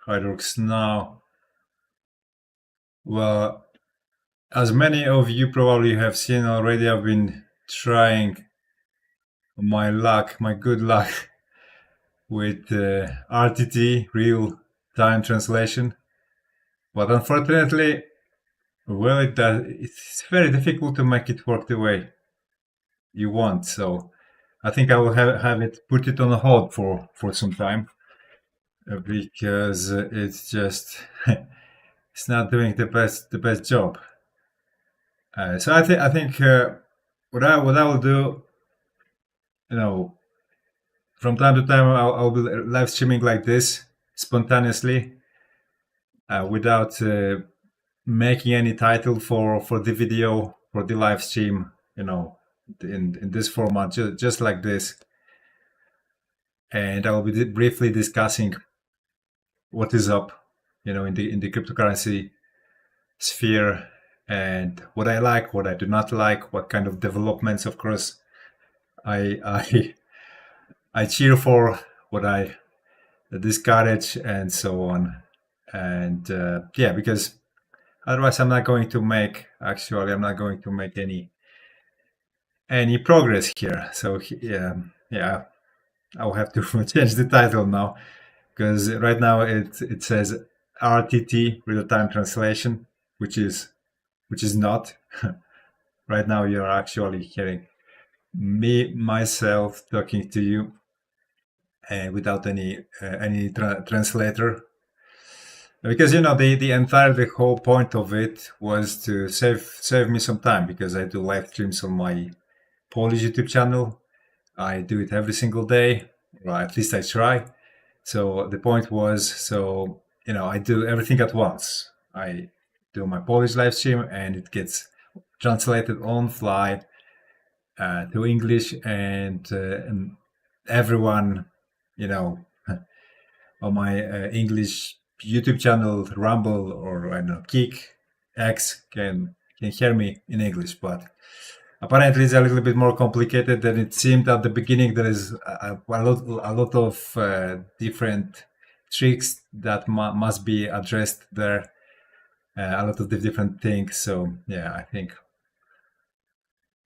how it works now. Well, as many of you probably have seen already, I've been trying my good luck with RTT, real time translation. But unfortunately, well, it's very difficult to make it work the way you want. So I think I will have it put it on hold for some time because it's just it's not doing the best job. So I think what I will do, you know, from time to time I'll be live streaming like this spontaneously without making any title for the video for the live stream. In this format, just like this, and I will be briefly discussing what is up, in the cryptocurrency sphere, and what I like, what I do not like, what kind of developments, of course, I I I cheer for, what I discourage, and so on. And yeah, because otherwise, I'm not going to make any progress here. So yeah, I'll have to change the title now because right now it says RTT, real time translation, which is not. Right now you're actually hearing me myself talking to you without any translator, because the whole point of it was to save me some time, because I do live streams on my Polish YouTube channel. I do it every single day, or at least I try. So the point was, I do everything at once. I do my Polish live stream, and it gets translated on fly to English, and everyone, you know, on my English YouTube channel, Rumble, or I don't know, Kick X, can hear me in English. But apparently, it's a little bit more complicated than it seemed at the beginning. There is a lot of different tricks that must be addressed there. A lot of the different things. So yeah, I think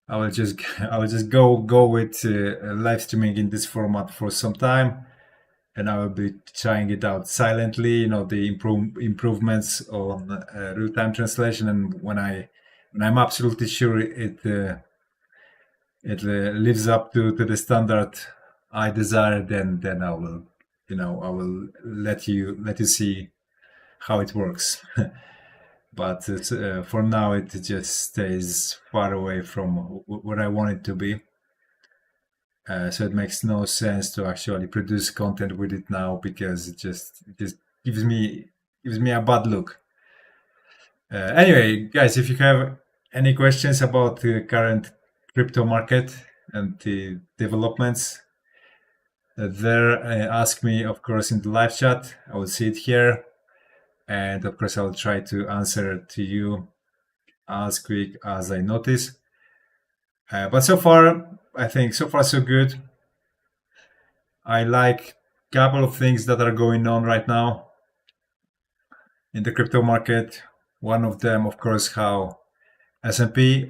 I will just I will just go with live streaming in this format for some time, and I will be trying it out silently. The improvements on real time translation, and when I'm absolutely sure it lives up to the standard I desire, then I will let you see how it works. But for now, it just stays far away from what I want it to be. So it makes no sense to actually produce content with it now, because it just gives me a bad look. Anyway, guys, if you have any questions about the current crypto market and the developments there, ask me, of course, in the live chat. I will see it here, and of course, I will try to answer to you as quick as I notice. But so far, I think so far so good. I like a couple of things that are going on right now in the crypto market. One of them, of course, how S&P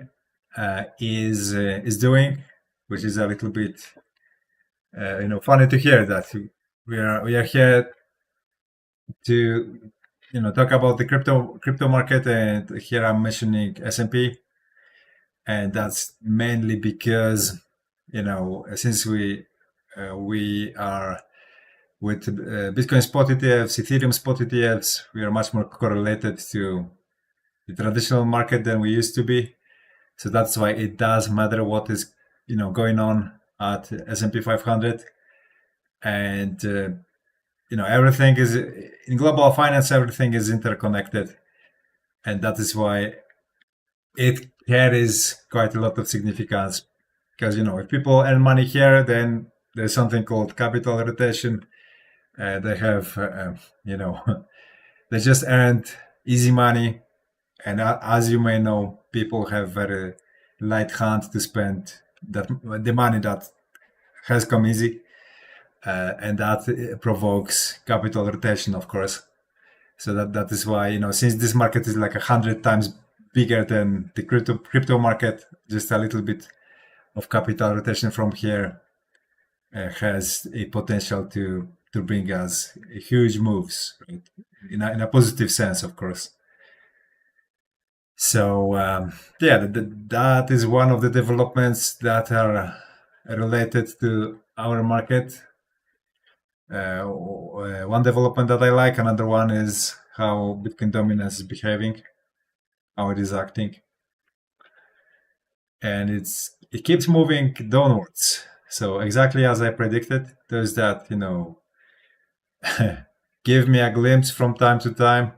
is doing, which is a little bit funny to hear that we are here to talk about the crypto market, and here I'm mentioning S&P, and that's mainly because since we are with Bitcoin spot ETFs, Ethereum spot ETFs, we are much more correlated to the traditional market than we used to be. So that's why it does matter what is going on at S&P 500, and everything is in global finance. Everything is interconnected, and that is why it carries quite a lot of significance. Because if people earn money here, then there's something called capital rotation. They have they just earned easy money, and as you may know, people have very light hand to spend the money that has come easy, and that provokes capital rotation, of course. So that is why, since this market is like 100 times bigger than the crypto market, just a little bit of capital rotation from here has a potential to bring us huge moves, right? In a positive sense, of course. So yeah, that is one of the developments that are related to our market. One development that I like, another one is how Bitcoin dominance is behaving, how it is acting, and it keeps moving downwards. So exactly as I predicted, there's that give me a glimpse from time to time,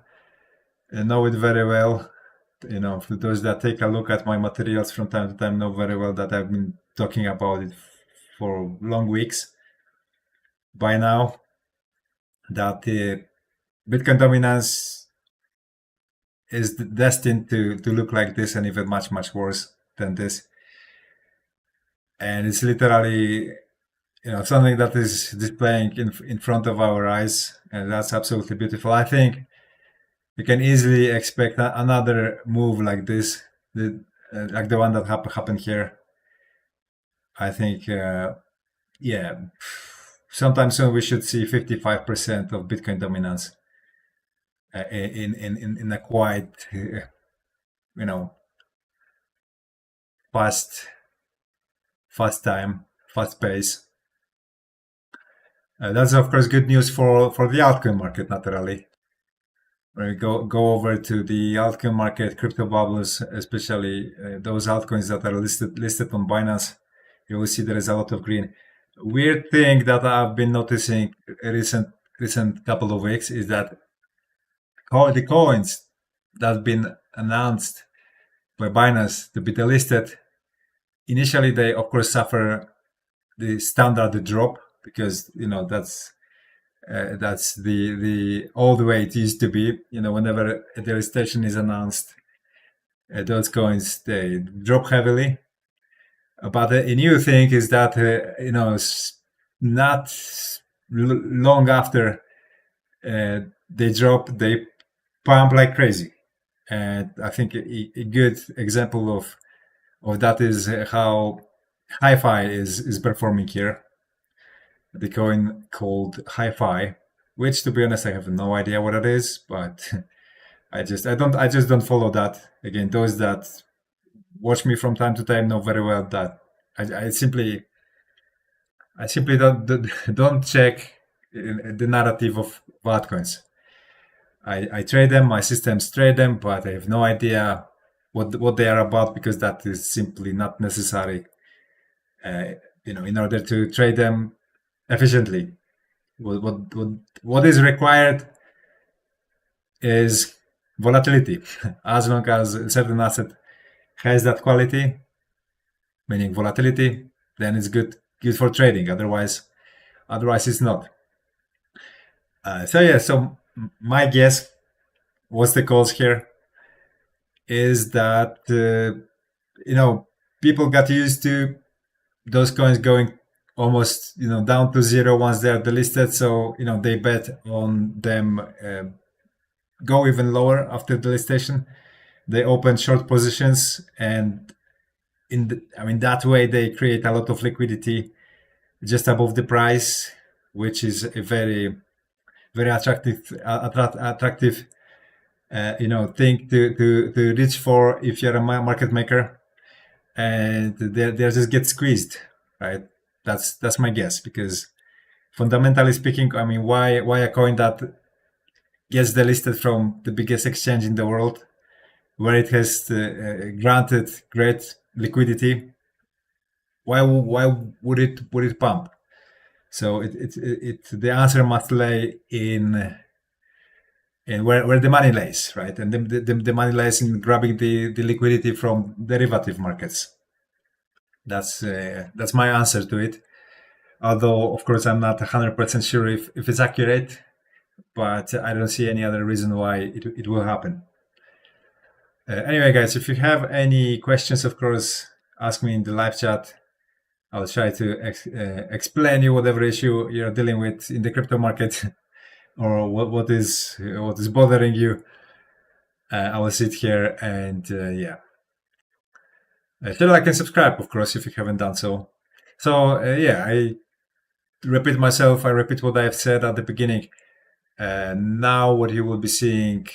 and know it very well. For those that take a look at my materials from time to time, know very well that I've been talking about it for long weeks by now. That the Bitcoin dominance is destined to look like this and even much, much worse than this. And it's literally, something that is displaying in front of our eyes. And that's absolutely beautiful. I think you can easily expect another move like this, like the one that happened here. I think, yeah, sometime soon we should see 55% of Bitcoin dominance in a quite, fast time, fast pace. That's of course good news for the altcoin market, naturally. When we go over to the altcoin market, crypto bubbles, especially those altcoins that are listed on Binance, you will see there is a lot of green. Weird thing that I've been noticing recent couple of weeks is that the coins that have been announced by Binance to be delisted, initially they of course suffer the standard drop because that's the old way it used to be. Whenever a delistation is announced, those coins they drop heavily. But the new thing is that not long after they drop, they pump like crazy. And I think a good example of that is how Hi-Fi is performing here. The coin called Hi-Fi, which to be honest I have no idea what it is, but I just don't follow that. Again, those that watch me from time to time know very well that I simply don't check the narrative of altcoins. I trade them, my systems trade them, but I have no idea what they are about because that is simply not necessary. In order to trade them efficiently, what is required is volatility. As long as a certain asset has that quality, meaning volatility, then it's good for trading. Otherwise it's not. So my guess, what's the cause here, is that people got used to those coins going almost down to zero once they are delisted. So they bet on them go even lower after delistation. They open short positions, and that way they create a lot of liquidity just above the price, which is a very very attractive thing to reach for if you're a market maker, and they just get squeezed, right? That's my guess, because fundamentally speaking, why a coin that gets delisted from the biggest exchange in the world, where it has granted great liquidity, why would it pump? So the answer must lay in where the money lays, right? And the money lays in grabbing the liquidity from derivative markets. That's my answer to it. Although, of course, I'm not 100% sure if it's accurate, but I don't see any other reason why it will happen. Anyway, guys, if you have any questions, of course, ask me in the live chat. I'll try to explain you whatever issue you're dealing with in the crypto market. or what is bothering you, I will sit here and yeah, feel like and subscribe, of course, if you haven't done so. So yeah, I repeat myself. I repeat what I've said at the beginning. Now, what you will be seeing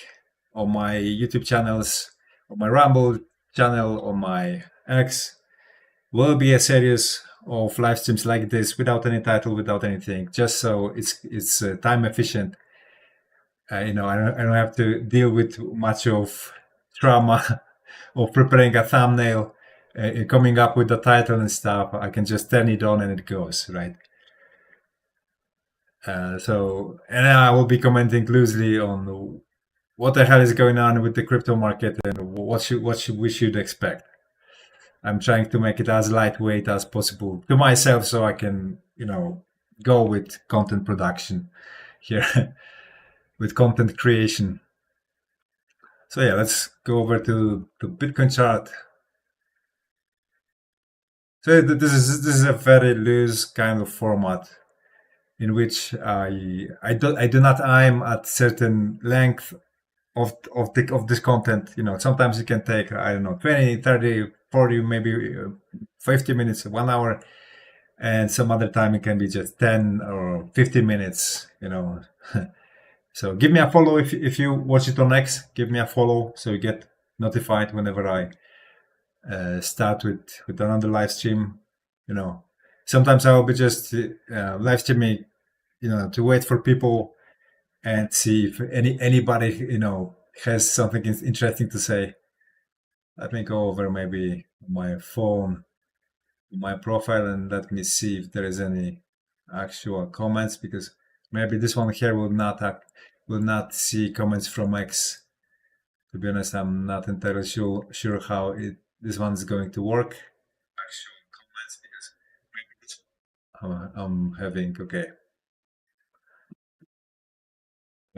on my YouTube channels, on my Rumble channel, on my X, will be a series of live streams like this, without any title, without anything, just so it's time efficient. I don't have to deal with much of trauma of preparing a thumbnail, coming up with the title and stuff. I can just turn it on and it goes, right. And I will be commenting loosely on what the hell is going on with the crypto market and what we should expect. I'm trying to make it as lightweight as possible to myself, so I can go with content production here, with content creation. So yeah, let's go over to the Bitcoin chart. So this is a very loose kind of format in which I do not aim at certain length of this content. Sometimes it can take, I don't know, 20, 30, 40, maybe 50 minutes, 1 hour, and some other time it can be just 10 or 15 minutes. So give me a follow if you watch it on X. Give me a follow so you get notified whenever I start with another live stream. Sometimes I will be just live streaming, to wait for people and see if anybody has something interesting to say. Let me go over maybe my phone, my profile, and let me see if there is any actual comments, because maybe this one here will not see comments from X. To be honest, I'm not entirely sure how this one is going to work. Actual comments, because maybe I'm having okay.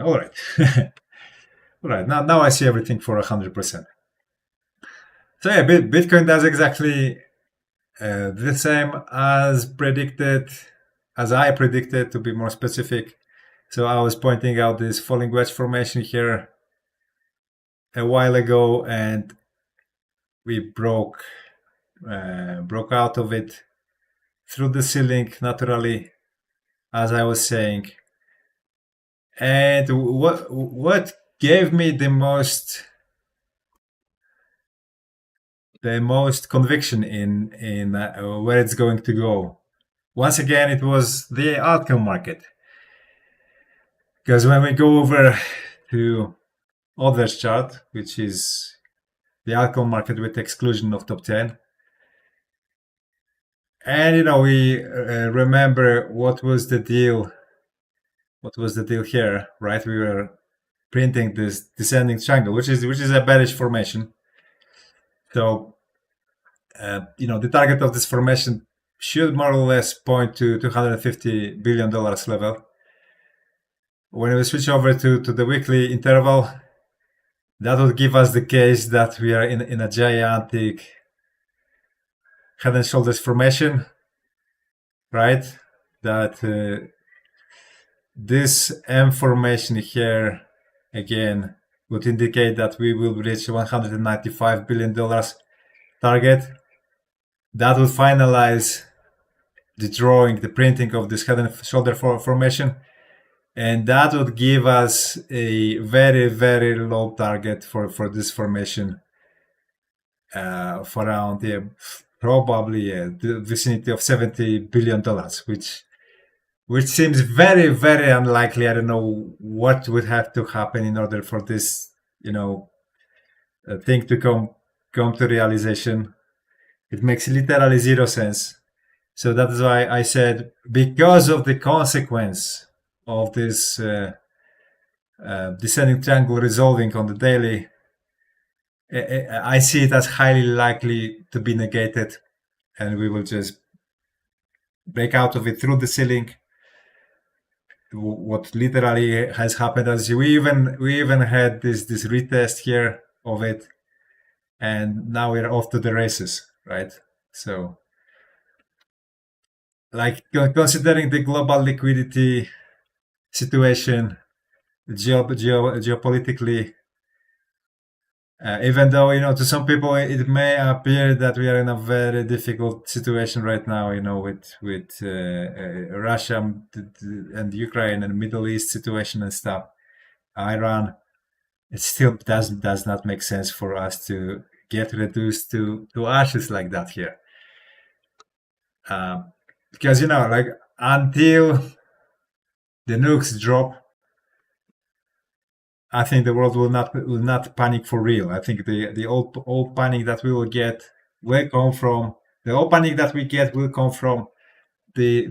All right. All right. Now I see everything for 100%. So yeah, Bitcoin does exactly the same as predicted, as I predicted, to be more specific. So I was pointing out this falling wedge formation here a while ago, and we broke out of it through the ceiling naturally, as I was saying. And what gave me the most conviction in where it's going to go, once again, it was the outcome market. Because when we go over to others chart, which is the outcome market with exclusion of top 10, and we remember what was the deal here, right? We were printing this descending triangle, which is a bearish formation. So the target of this formation should more or less point to $250 billion level. When we switch over to the weekly interval, that would give us the case that we are in a gigantic head and shoulders formation, right? That this M formation here again would indicate that we will reach $195 billion target. That would finalize the printing of this head and shoulder formation, and that would give us a very, very low target for this formation, for around probably the vicinity of $70 billion, which seems very, very unlikely. I don't know what would have to happen in order for this thing to come to realization. It makes literally zero sense. So that is why I said, because of the consequence of this descending triangle resolving on the daily, I see it as highly likely to be negated, and we will just break out of it through the ceiling. What literally has happened is we even had this retest here of it, and now we're off to the races, right? So, like, considering the global liquidity situation, geopolitically. Even though, to some people it may appear that we are in a very difficult situation right now, with Russia and Ukraine and Middle East situation and stuff, Iran, it still does not make sense for us to get reduced to ashes like that here. Um, because, like, until the nukes drop, I think the world will not panic for real. I think the old panic that we will get will come from the old panic that we get will come from the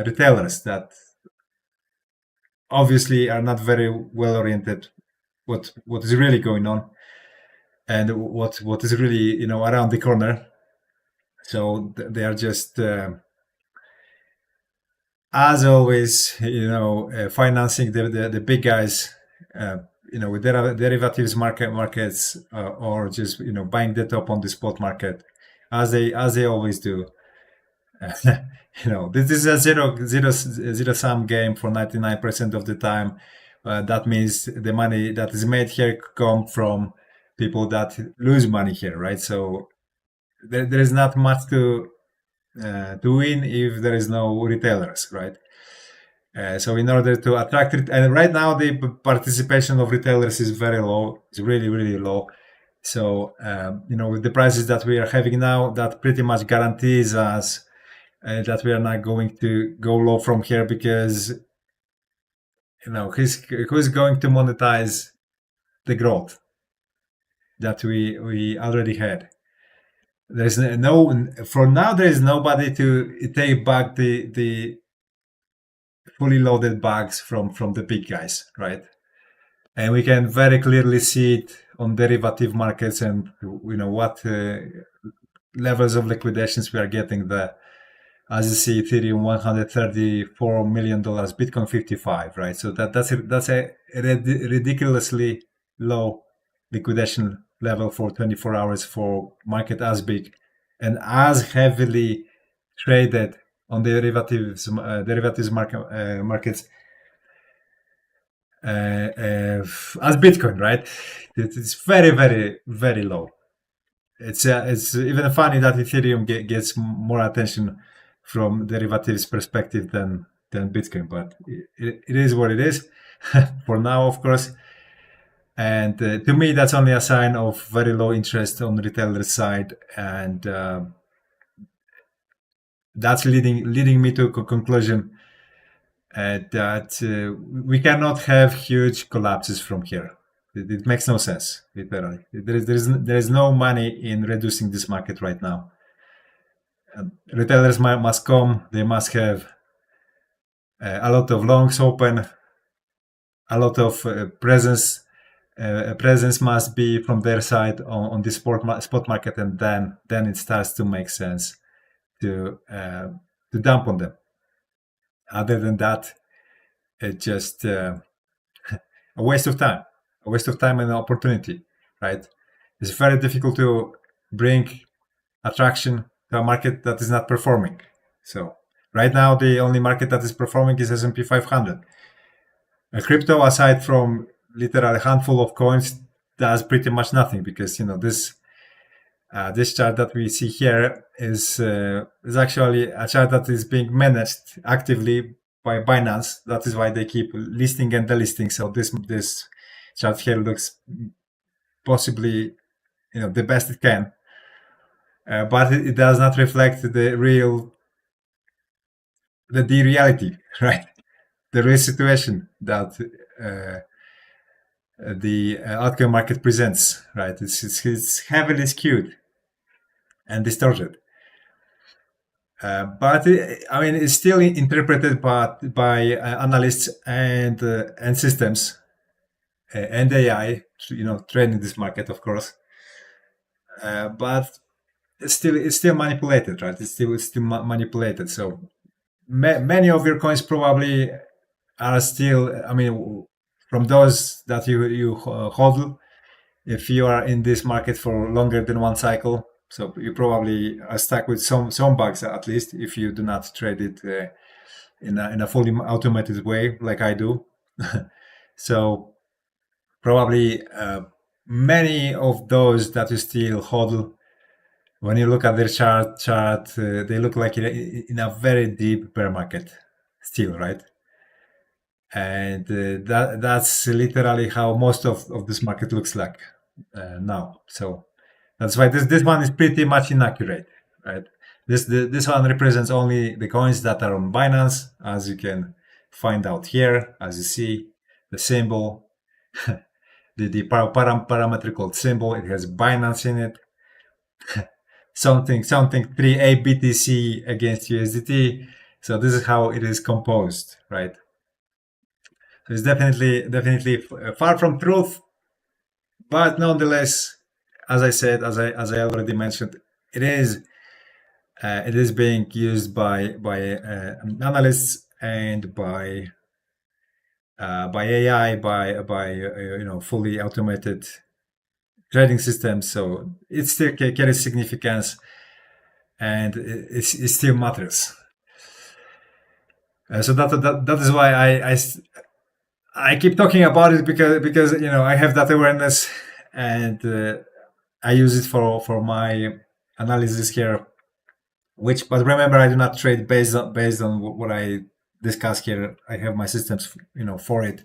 retailers that obviously are not very well oriented what is really going on and what is really around the corner. So they are just as always, financing the big guys, with derivatives markets, or just buying the top on the spot market, as they always do. This is a zero sum game for 99% of the time. That means the money that is made here come from people that lose money here, right? So there is not much to win if there is no retailers, right? So in order to attract it, and right now the participation of retailers is very low. It's really, really low. So with the prices that we are having now, that pretty much guarantees us that we are not going to go low from here, because who's going to monetize the growth that we already had? There's no for now. There is nobody to take back the fully loaded bags from the big guys, right? And we can very clearly see it on derivative markets, and what levels of liquidations we are getting there. As you see, Ethereum $134 million, Bitcoin 55, right? So that's a ridiculously low liquidation level for 24 hours for market as big and as heavily traded on derivatives markets as Bitcoin, right? It's very, very, very low. It's even funny that Ethereum gets more attention from derivatives perspective than Bitcoin, but it is what it is for now, of course. And to me, that's only a sign of very low interest on the retailer side, and that's leading me to a conclusion that we cannot have huge collapses from here. It makes no sense, literally. There is no money in reducing this market right now. Retailers must come. They must have a lot of longs open, a lot of presence. Presence must be from their side on the spot market, and then it starts to make sense to dump on them. Other than that, it's just a waste of time and opportunity, right? It's very difficult to bring attraction to a market that is not performing. So right now, the only market that is performing is S&P 500. Crypto, aside from literally a handful of coins, does pretty much nothing, because this chart that we see here is actually a chart that is being managed actively by Binance. That is why they keep listing and delisting. So this chart here looks possibly the best it can, but it does not reflect the reality, right? The real situation that the altcoin market presents, right? It's heavily skewed and distorted. But it's still interpreted by analysts and systems and AI, training this market, of course. But it's still manipulated, right? It's still manipulated. So many of your coins probably are still. From those that you hold, if you are in this market for longer than one cycle, so you probably are stuck with some bugs, at least if you do not trade it in a fully automated way like I do. So probably many of those that you still hodl, when you look at their chart, they look like in a very deep bear market still, right? And that's literally how most of this market looks like now. So that's why this one is pretty much inaccurate, right? This one represents only the coins that are on Binance, as you can find out here, as you see the symbol, the parametrical symbol. It has Binance in it. Something 3A BTC against USDT. So this is how it is composed, right? So it's definitely far from truth, but nonetheless, as I said, as I already mentioned, it is being used by analysts and by AI, by fully automated trading systems. So it still carries significance, and it still matters. So that is why I keep talking about it, because I have that awareness, and I use it for my analysis here. But remember, I do not trade based on what I discuss here. I have my systems, for it,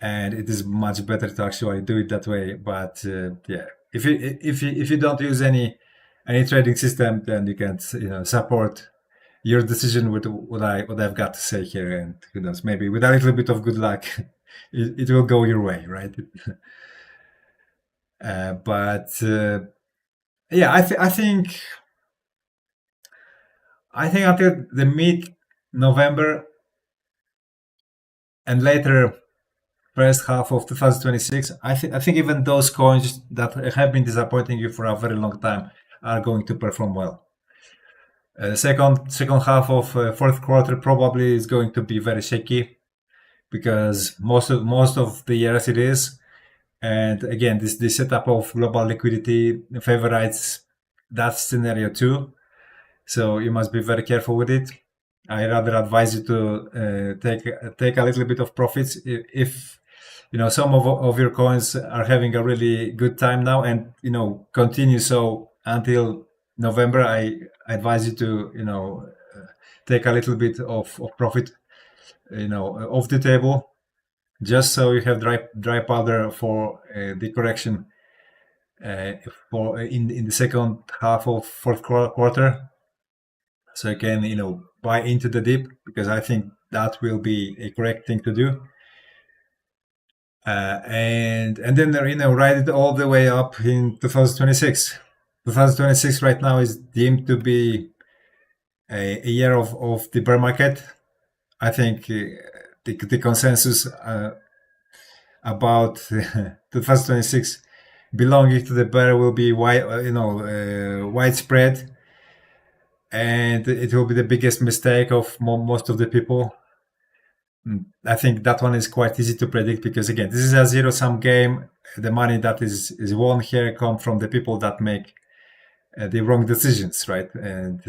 and it is much better to actually do it that way. But yeah, if you don't use any trading system, then you can support your decision with what I've got to say here, and who knows, maybe with a little bit of good luck, it will go your way, right? But yeah, I think until the mid November and later first half of 2026, I think even those coins that have been disappointing you for a very long time are going to perform well. Second half of fourth quarter probably is going to be very shaky, because most of the years it is. And again, this setup of global liquidity favorites that scenario too. So you must be very careful with it. I rather advise you to take a little bit of profits if some of your coins are having a really good time now, and continue so until November. I advise you to take a little bit of profit off the table, just so you have dry powder for the correction for in the second half of fourth quarter, so you can buy into the dip, because I think that will be a correct thing to do. And then ride it all the way up in 2026. 2026 right now is deemed to be a year of the bear market. I think the consensus about 2026 belonging to the bear will be widespread, and it will be the biggest mistake of most of the people. I think that one is quite easy to predict, because again, this is a zero-sum game. The money that is won here come from the people that make the wrong decisions, right? And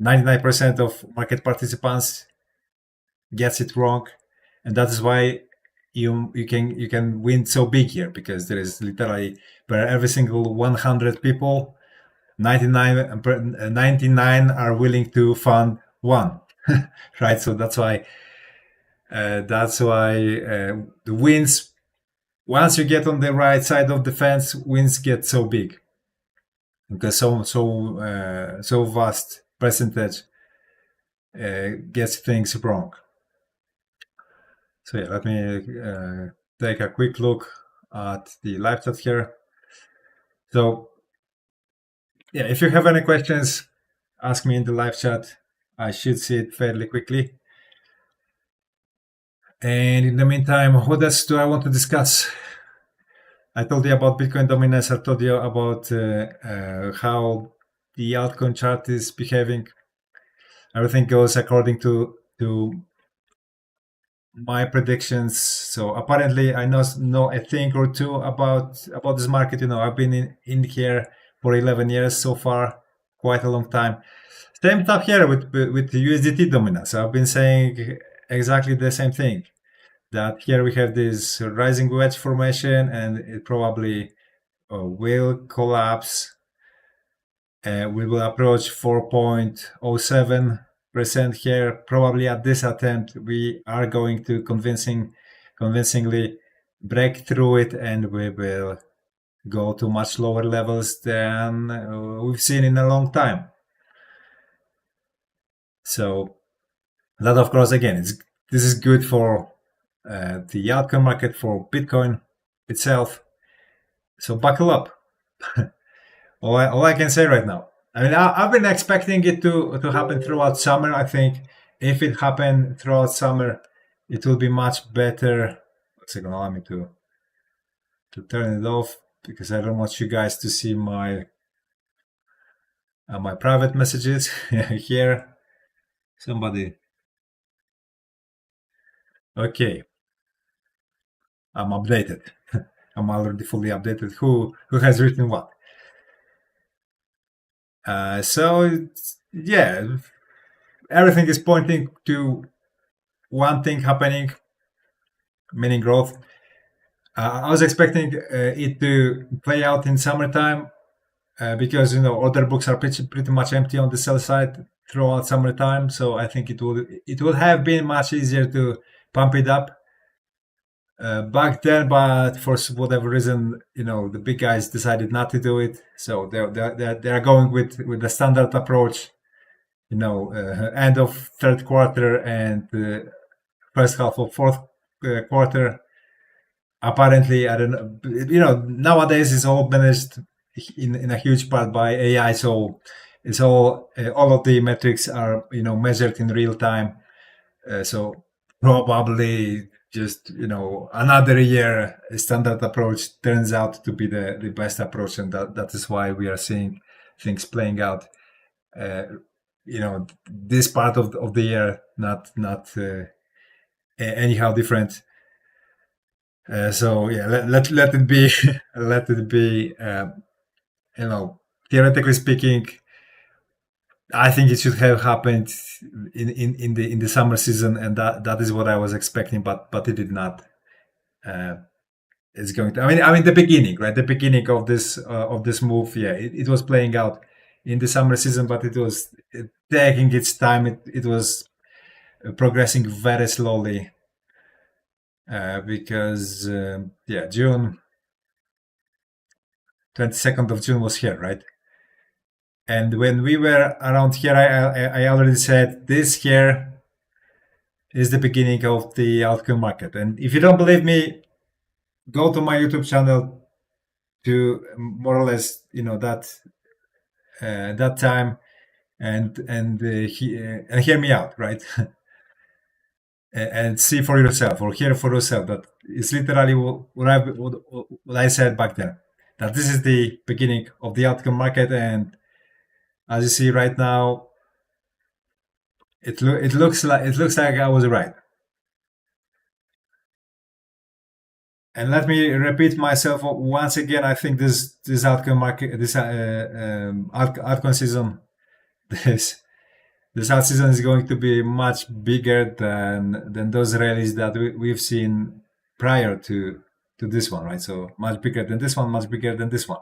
99% of market participants gets it wrong, and that is why you can win so big here, because there is literally, per every single 100 people, 99 are willing to fund one, right? So that's why the wins, once you get on the right side of the fence, wins get so big, because so vast percentage gets things wrong. So yeah, let me take a quick look at the live chat here. So yeah, if you have any questions, ask me in the live chat. I should see it fairly quickly. And in the meantime, what else do I want to discuss? I told you about Bitcoin dominance. I told you about how the altcoin chart is behaving. Everything goes according to my predictions. So apparently, I know a thing or two about this market. I've been in here for 11 years so far, quite a long time. Same stuff here with the USDT dominance. I've been saying exactly the same thing. that here we have this rising wedge formation, and it probably will collapse. We will approach 4.07% here. Probably at this attempt, we are going to convincingly break through it, and we will go to much lower levels than we've seen in a long time. So that, of course, again, this is good for the altcoin market, for Bitcoin itself. So buckle up. All I can say right now. I mean, I've been expecting it to happen throughout summer. I think if it happened throughout summer, it will be much better. One second, allow me to turn it off because I don't want you guys to see my private messages here. Somebody. Okay, I'm updated. I'm already fully updated. Who has written what? So yeah, everything is pointing to one thing happening, meaning growth. I was expecting it to play out in summertime because order books are pretty much empty on the sell side throughout summertime. So I think it would have been much easier to pump it up back then, but for whatever reason, the big guys decided not to do it. So they're going with the standard approach. End of third quarter and first half of fourth quarter. Apparently, I don't know. Nowadays it's all managed in a huge part by AI. So it's all of the metrics are measured in real time. So probably just another year standard approach turns out to be the best approach, and that is why we are seeing things playing out. This part of the year not anyhow different. So yeah, let it be. Let it be. Theoretically speaking, I think it should have happened in the summer season, and that is what I was expecting, but it did not. Uh, it's going to. I mean, the beginning, right? The beginning of this move, yeah, it was playing out in the summer season, but it was taking its time. It was progressing very slowly because yeah, June 22nd of June was here, right? And when we were around here, I already said this here is the beginning of the altcoin market. And if you don't believe me, go to my YouTube channel to more or less, that time and hear me out, right? And see for yourself or hear for yourself that it's literally what I said back then. That this is the beginning of the altcoin market, and as you see right now, it looks like I was right. And let me repeat myself once again. I think this altcoin market, this altcoin season, this this alt season is going to be much bigger than those rallies that we've seen prior to this one, right? So much bigger than this one, much bigger than this one.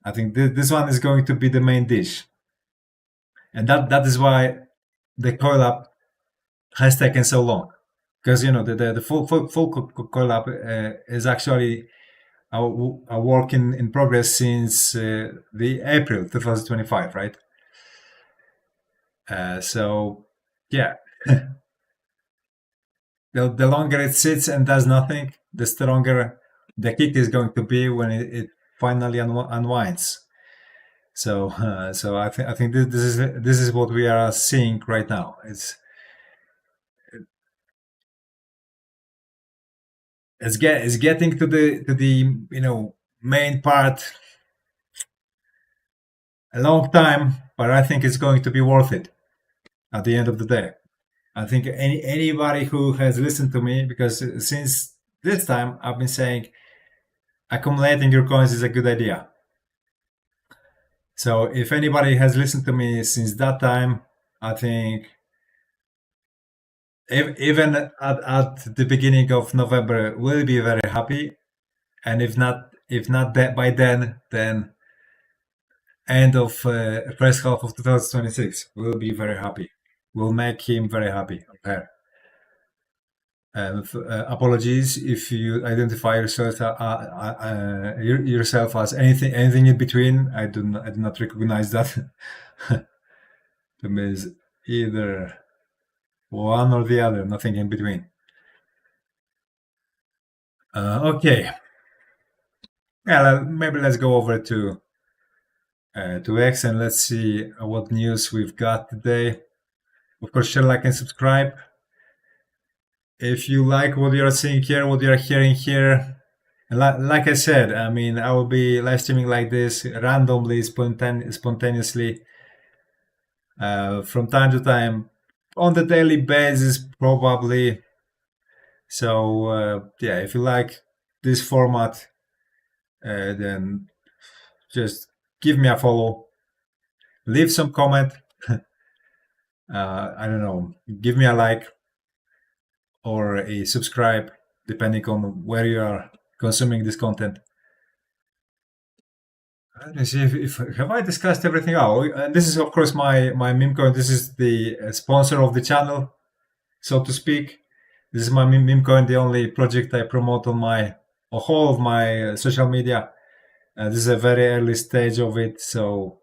I think this one is going to be the main dish, and that is why the coil up has taken so long, because the full coil up is actually a work in progress since the April 2025, right? So yeah, the longer it sits and does nothing, the stronger the kick is going to be when it finally unwinds. So I think this is what we are seeing right now. It's getting to the main part a long time, but I think it's going to be worth it at the end of the day. I think anybody who has listened to me, because since this time I've been saying accumulating your coins is a good idea. So if anybody has listened to me since that time, I think Even at the beginning of November, we'll be very happy. And if not that by then end of first half of 2026, we'll be very happy. We'll make him very happy. Okay. Apologies if you identify yourself as anything in between. I do not recognize that. It means either one or the other, nothing in between. Okay, yeah, maybe let's go over to X and let's see what news we've got today. Of course, share, like, and subscribe. If you like what you're seeing here, what you're hearing here, and like I said, I mean, I will be live streaming like this randomly, spontaneously, from time to time, on the daily basis, probably. So yeah, if you like this format, then just give me a follow, leave some comment. I don't know, give me a like or a subscribe, depending on where you are consuming this content. Let me see if have I discussed everything. Oh, and this is of course my meme coin. This is the sponsor of the channel, so to speak. This is my meme coin, the only project I promote on my whole of my social media. This is a very early stage of it, so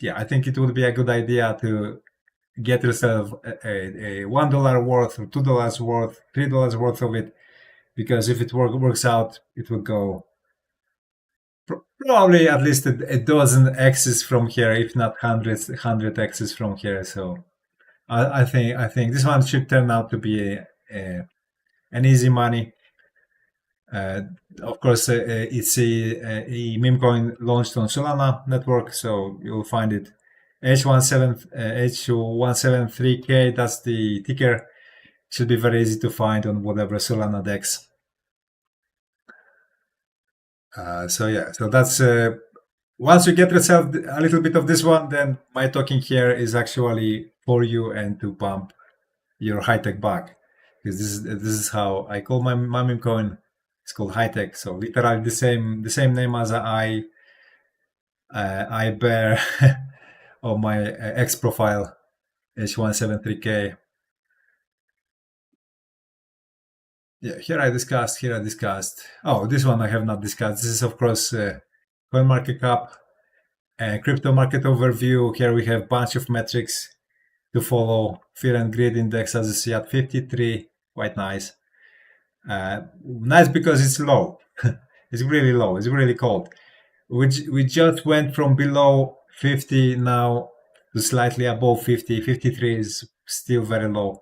yeah, I think it would be a good idea to get yourself a $1 worth or $2 worth, $3 worth of it, because if it works out, it will go probably at least a dozen X's from here, if not hundred X's from here. So I think this one should turn out to be an easy money. Uh, of course, it's a meme coin launched on Solana network, so you'll find it H173K. That's the ticker. Should be very easy to find on whatever Solana DEX. So yeah, so that's once you get yourself a little bit of this one, then my talking here is actually for you and to pump your high tech back, because this is how I call my meme coin. It's called high tech, so literally the same name as I bear on my X profile, H173K. Yeah, here I discussed. Oh, this one I have not discussed. This is of course CoinMarketCap and crypto market overview. Here we have bunch of metrics to follow. Fear and greed index, as you see, at 53, quite nice. Nice because it's low. It's really low. It's really cold. We just went from below 50 now to slightly above 50. 53 is still very low.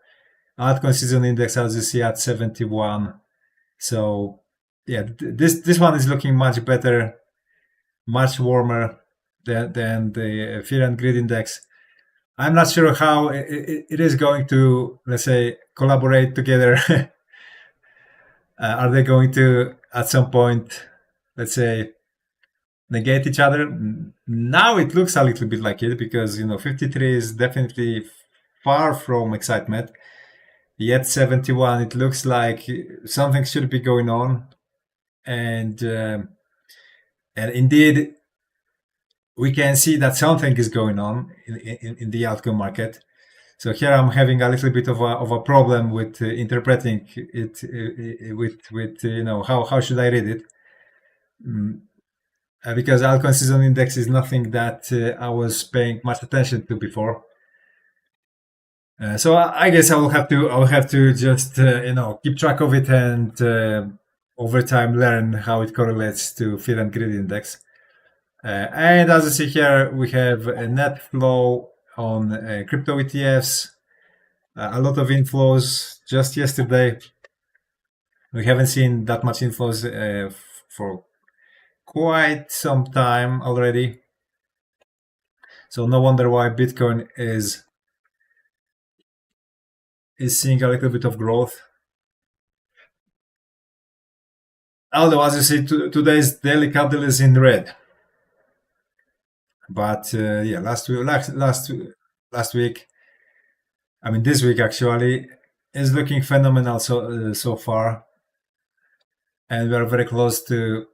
Altcoin season index, as you see, at 71. So yeah, this one is looking much better, much warmer than the fear and greed index. I'm not sure how it is going to, let's say, collaborate together. Are they going to, at some point, let's say, negate each other? Now it looks a little bit like it, because 53 is definitely far from excitement. Yet 71, it looks like something should be going on, and indeed, we can see that something is going on in the altcoin market. So here I'm having a little bit of a problem with interpreting it with how should I read it. Because altcoin season index is nothing that I was paying much attention to before. So I guess I will have to just keep track of it and over time learn how it correlates to fear and greed index. And as you see here, we have a net flow on crypto ETFs. A lot of inflows just yesterday. We haven't seen that much inflows for quite some time already. So no wonder why Bitcoin is seeing a little bit of growth. Although, as you see, today's daily candle is in red. But last week, I mean this week actually, is looking phenomenal so far, and we are very close to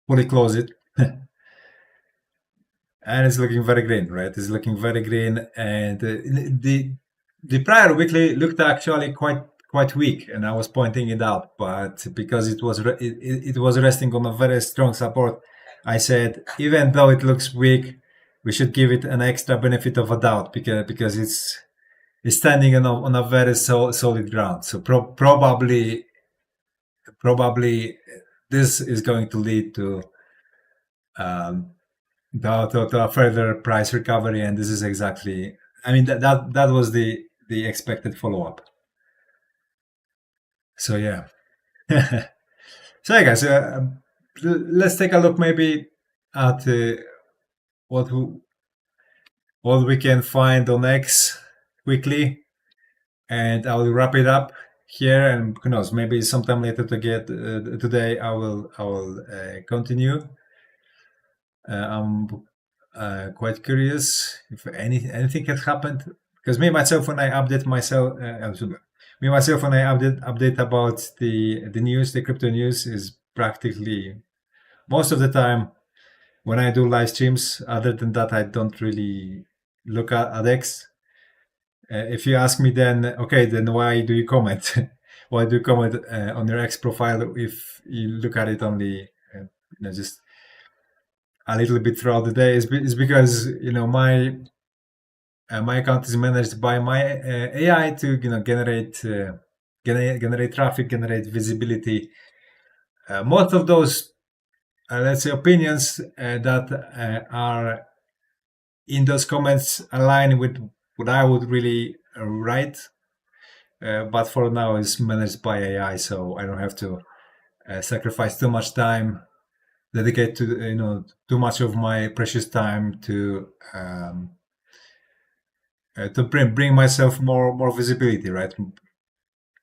fully close it. And it's looking very green, right? It's looking very green, and the prior weekly looked actually quite weak, and I was pointing it out. But because it was resting on a very strong support, I said even though it looks weak, we should give it an extra benefit of a doubt because it's standing on a very solid ground. So probably this is going to lead um, to a further price recovery, and this is exactly. I mean that was the expected follow up. So yeah, so yeah, guys, let's take a look maybe at what we, what we can find on X quickly, and I will wrap it up here. And who knows, maybe sometime later today I will continue. I'm quite curious if anything has happened because me myself when I update myself, me myself when I update about the news, the crypto news is practically most of the time when I do live streams. Other than that, I don't really look at X. If you ask me, then okay, then why do you comment? Why do you comment on your X profile if you look at it only, just a little bit throughout the day? Is because my account is managed by my AI to generate traffic, generate visibility. Most of those, let's say, opinions that are in those comments align with what I would really write. But for now, it's managed by AI, so I don't have to sacrifice too much time, dedicate too much of my precious time to bring myself more visibility, right?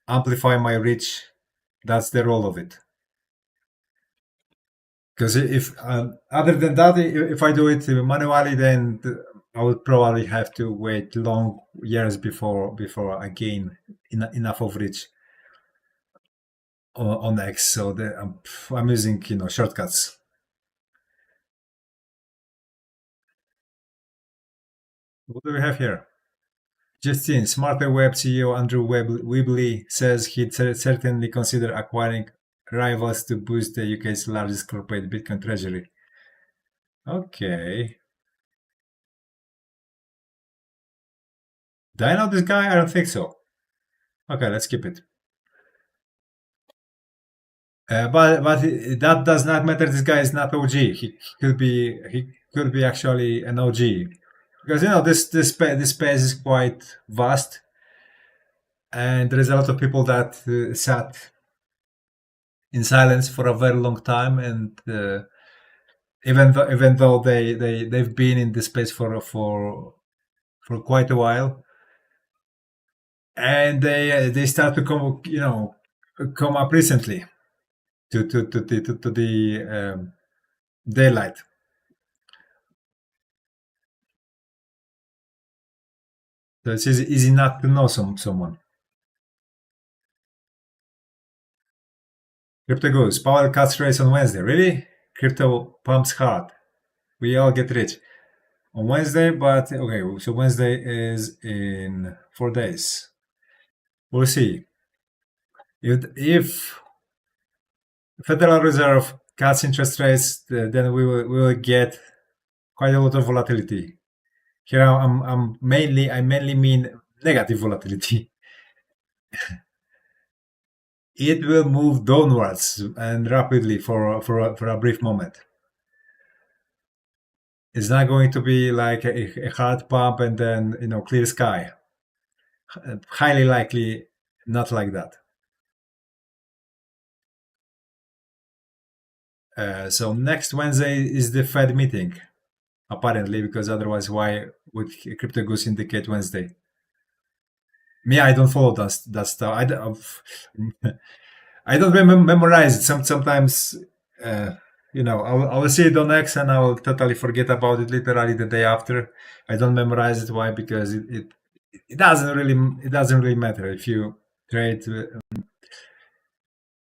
Amplify my reach. That's the role of it. Because if other than that, if I do it manually, then I would probably have to wait long years before I gain enough of reach on X. So I'm using shortcuts. What do we have here? Justine, Smarter Web CEO Andrew Webley says he'd certainly consider acquiring rivals to boost the UK's largest corporate Bitcoin treasury. Okay. Do I know this guy? I don't think so. Okay, let's skip it. But that does not matter. This guy is not OG. He could be actually an OG because this space is quite vast, and there is a lot of people that sat in silence for a very long time, and even though they've been in this space for quite a while, and they start to come up recently to the daylight. So it's easy not to know someone. Crypto goes power cuts race on Wednesday. Really? Crypto pumps hard. We all get rich on Wednesday, but okay. So Wednesday is in 4 days. We'll see. If Federal Reserve cuts interest rates, then we will get quite a lot of volatility. Here I mainly mean negative volatility. It will move downwards and rapidly for a brief moment. It's not going to be like a hard pump and then clear sky. Highly likely not like that. So next Wednesday is the Fed meeting, apparently, because otherwise, why would Crypto Goose indicate Wednesday? Me, I don't follow that stuff. I don't memorize it. Sometimes I will see it on X and I will totally forget about it literally the day after. I don't memorize it. Why? Because it doesn't really matter if you trade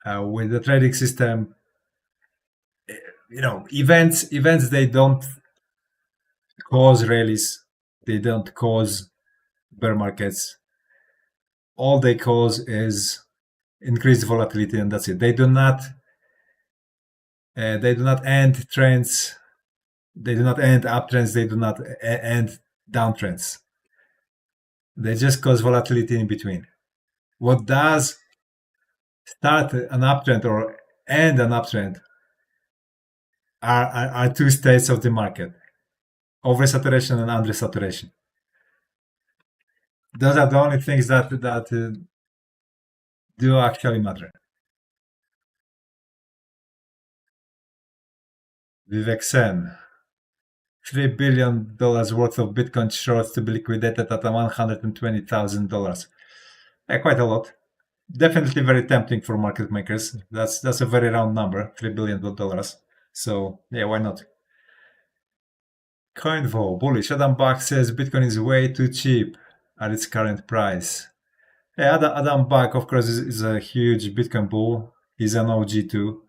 with the trading system. Events they don't cause rallies, they don't cause bear markets. All they cause is increased volatility, and that's it. They do not end trends. They do not end uptrends. They do not end downtrends. They just cause volatility in between. What does start an uptrend or end an uptrend are two states of the market: oversaturation and undersaturation. Those are the only things that do actually matter. Vivek Sen, $3 billion worth of Bitcoin shorts to be liquidated at $120,000. Yeah, quite a lot. Definitely very tempting for market makers. That's a very round number, $3 billion. So yeah, why not? Coinvo, bullish. Adam Bach says Bitcoin is way too cheap at its current price. Yeah, Adam Bach, of course, is a huge Bitcoin bull. He's an OG too.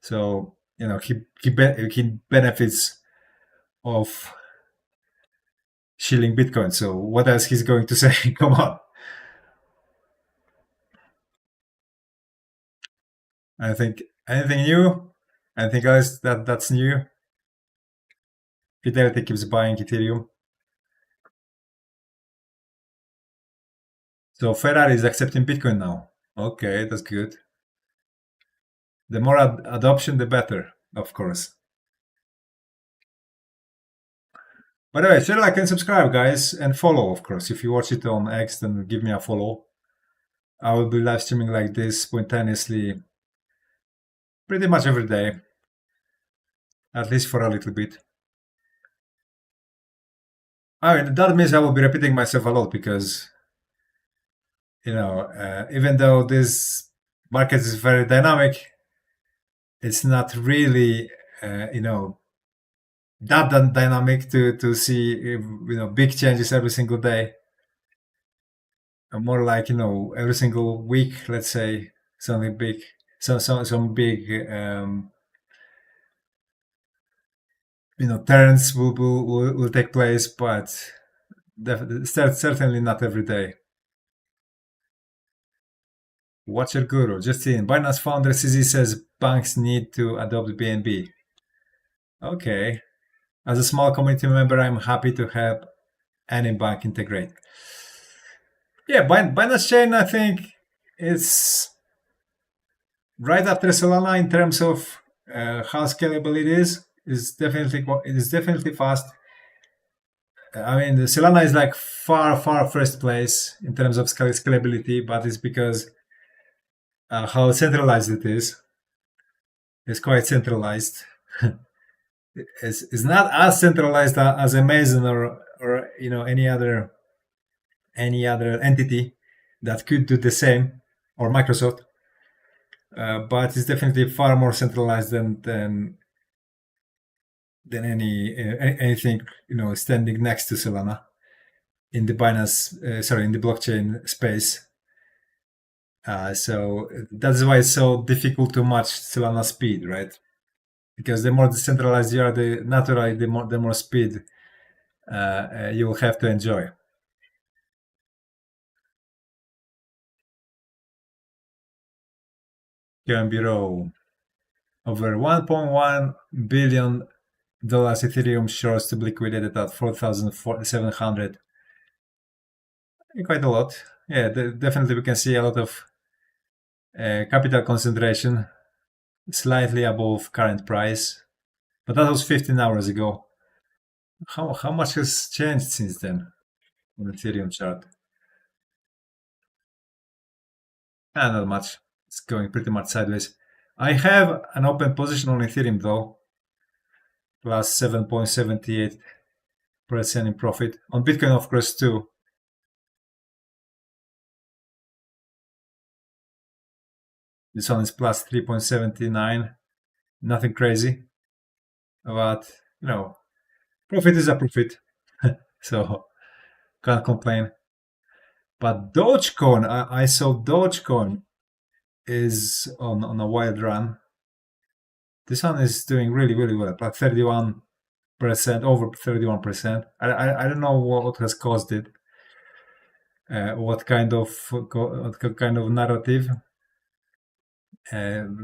So, he benefits of shilling Bitcoin. So what else he's going to say? Come on. I think anything new? Anything else that's new? Fidelity keeps buying Ethereum. So Ferrari is accepting Bitcoin now. Okay, that's good. The more adoption, the better, of course. By the way, share, like, and subscribe, guys, and follow, of course. If you watch it on X, then give me a follow. I will be live streaming like this spontaneously pretty much every day, at least for a little bit. I mean, that means I will be repeating myself a lot because, even though this market is very dynamic, it's not really, that dynamic to see, big changes every single day. More like, every single week, let's say, something big, some big, turns will take place, but certainly not every day. Watcher Guru, Justin, Binance founder CZ says banks need to adopt BNB. Okay. As a small community member, I'm happy to help any bank integrate. Yeah, Binance Chain, I think, it's right after Solana in terms of how scalable it is. It is definitely fast. I mean, the Solana is like far first place in terms of scalability, but it's because how centralized it is. It's quite centralized. It's not as centralized as Amazon or any other entity that could do the same, or Microsoft. But it's definitely far more centralized than anything standing next to Solana in the in the blockchain space. So that's why it's so difficult to match Solana speed, right? Because the more decentralized you are, the more speed you will have to enjoy. Karen Bureau, over $1.1 billion Ethereum shorts to be liquidated at 4,700. Quite a lot. Yeah, definitely we can see a lot of capital concentration, slightly above current price, but that was 15 hours ago. How much has changed since then on the Ethereum chart? Not much. It's going pretty much sideways. I have an open position on Ethereum though, plus 7.78% in profit. On Bitcoin, of course, too. This one is plus 3.79. nothing crazy, but profit is a profit, so can't complain. But Dogecoin, I saw Dogecoin is on a wild run. This one is doing really, really well, like 31%, over 31%. I don't know what has caused it, what kind of narrative,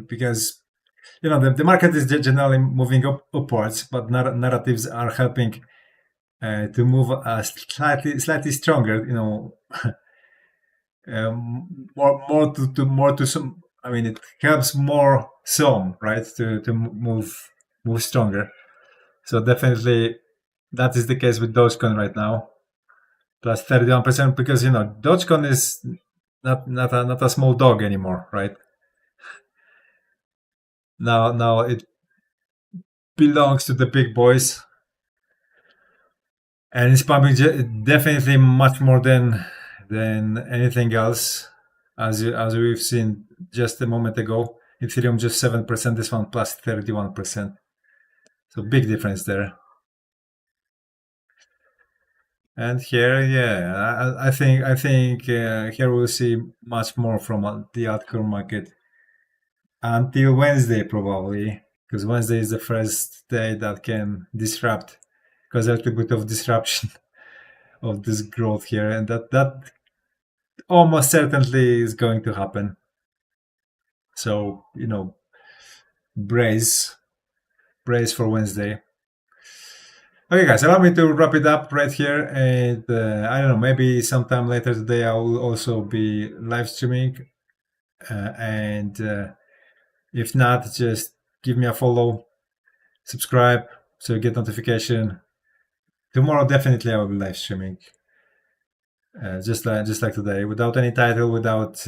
because the market is generally moving upwards, but narratives are helping to move slightly stronger. More to some. I mean, it helps more some, right, to move stronger. So definitely that is the case with Dogecoin right now, plus 31%, because Dogecoin is not a small dog anymore, right? Now it belongs to the big boys, and it's pumping definitely much more than anything else, as we've seen just a moment ago. Ethereum just 7%, this one plus 31%. So big difference there. And here, yeah, I think here we'll see much more from the altcoin market until Wednesday probably, because Wednesday is the first day that can disrupt, because a little bit of disruption of this growth here, and that almost certainly is going to happen. So brace brace for Wednesday. Okay, guys, allow me to wrap it up right here, and I don't know, maybe sometime later today I will also be live streaming, and if not, just give me a follow, subscribe, so you get notification. Tomorrow, definitely, I will be live streaming, just like today, without any title, without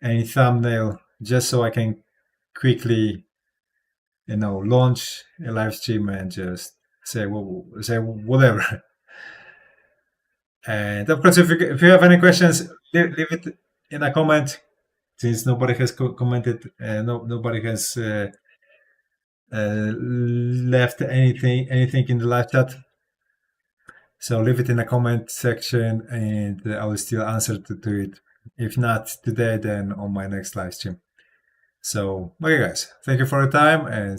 any thumbnail, just so I can quickly, launch a live stream and just say whatever. And of course, if you have any questions, leave it in a comment. Since nobody has commented, nobody has left anything in the live chat. So leave it in the comment section, and I will still answer to it. If not today, then on my next live stream. So, okay, guys, thank you for your time, and